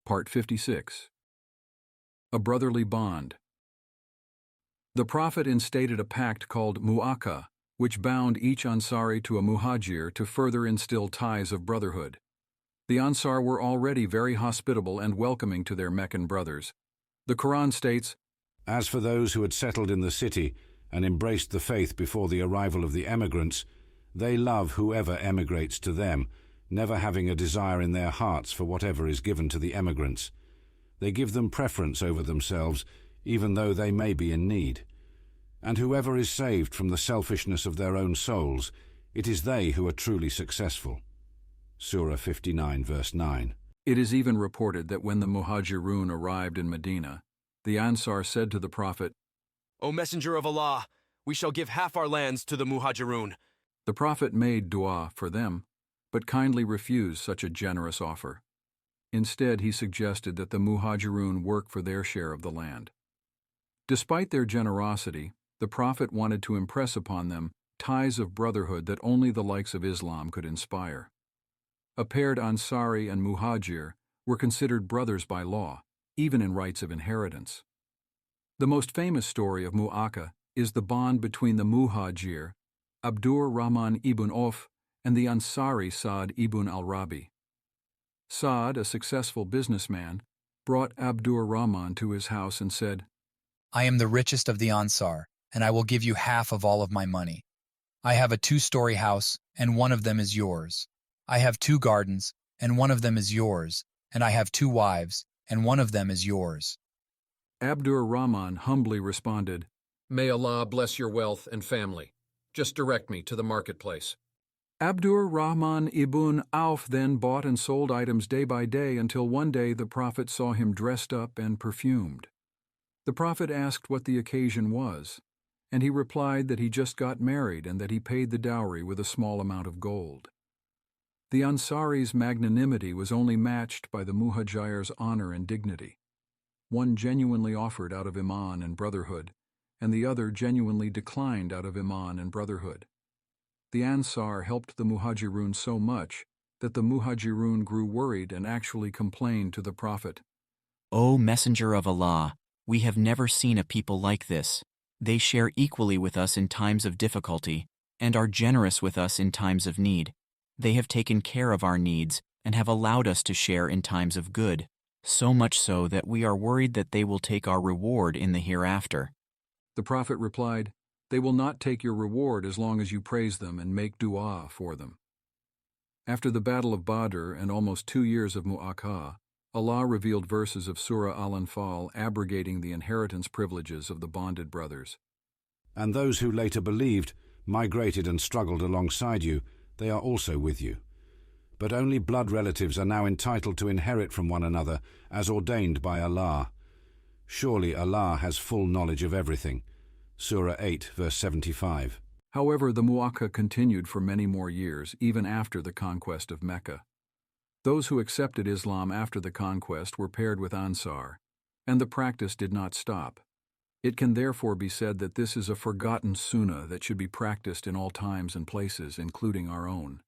Part 56. A Brotherly Bond. The Prophet instated a pact called Mu'aka, which bound each Ansari to a Muhajir to further instill ties of brotherhood. The Ansar were already very hospitable and welcoming to their Meccan brothers. The Quran states, "As for those who had settled in the city and embraced the faith before the arrival of the emigrants, they love whoever emigrates to them, never having a desire in their hearts for whatever is given to the emigrants. They give them preference over themselves, even though they may be in need. And whoever is saved from the selfishness of their own souls, it is they who are truly successful." Surah 59, verse 9. It is even reported that when the Muhajirun arrived in Medina, the Ansar said to the Prophet, "O Messenger of Allah, we shall give half our lands to the Muhajirun." The Prophet made dua for them, but kindly refused such a generous offer. Instead, he suggested that the Muhajirun work for their share of the land. Despite their generosity, the Prophet wanted to impress upon them ties of brotherhood that only the likes of Islam could inspire. A paired Ansari and Muhajir were considered brothers by law, even in rights of inheritance. The most famous story of Mu'aka is the bond between the Muhajir, Abdur Rahman ibn Auf, and the Ansari Sa'd ibn al-Rabi. Sa'd, a successful businessman, brought Abdur Rahman to his house and said, "I am the richest of the Ansar, and I will give you half of all of my money. I have a 2-story house, and one of them is yours. I have 2 gardens, and one of them is yours, and I have 2 wives, and one of them is yours." Abdur Rahman humbly responded, "May Allah bless your wealth and family. Just direct me to the marketplace." Abdur Rahman ibn Auf then bought and sold items day by day until one day the Prophet saw him dressed up and perfumed. The Prophet asked what the occasion was, and he replied that he just got married and that he paid the dowry with a small amount of gold. The Ansari's magnanimity was only matched by the Muhajir's honor and dignity. One genuinely offered out of Iman and brotherhood, and the other genuinely declined out of Iman and brotherhood. The Ansar helped the Muhajirun so much that the Muhajirun grew worried and actually complained to the Prophet, "O Messenger of Allah, we have never seen a people like this. They share equally with us in times of difficulty, and are generous with us in times of need. They have taken care of our needs and have allowed us to share in times of good, so much so that we are worried that they will take our reward in the hereafter." The Prophet replied, "They will not take your reward as long as you praise them and make dua for them." After the Battle of Badr and almost 2 years of Mu'aka, Allah revealed verses of Surah Al-Anfal abrogating the inheritance privileges of the bonded brothers. "And those who later believed, migrated and struggled alongside you, they are also with you. But only blood relatives are now entitled to inherit from one another as ordained by Allah. Surely Allah has full knowledge of everything." Surah 8, verse 75. However, the Mu'aka continued for many more years, even after the conquest of Mecca. Those who accepted Islam after the conquest were paired with Ansar, and the practice did not stop. It can therefore be said that this is a forgotten sunnah that should be practiced in all times and places, including our own.